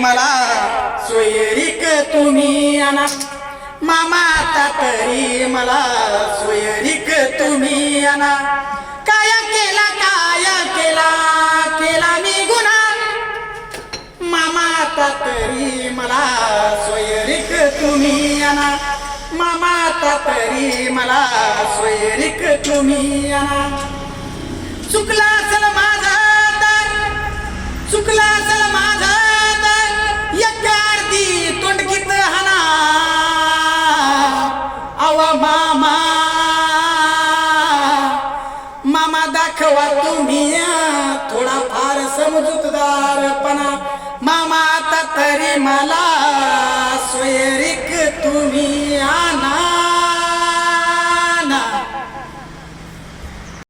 मला सोयरीक तुम्ही आणा मामा आता तरी मला सोयरीक तुम्ही आणा काय केला केला मी गुन्हा मामा आता तरी मला सोयरीक तुम्ही आणा मामा आता तरी मला सोयरीक तुम्ही आणा चुकला असेल माझं तर चुकला असेल माझं तर एक अर्धी तोंडकीत हाना आवा मामा मामा दाखवा तुम्ही थोडा फार समजूतदारपणा मामा आता तरी मला सोयरीक तुम्ही आणा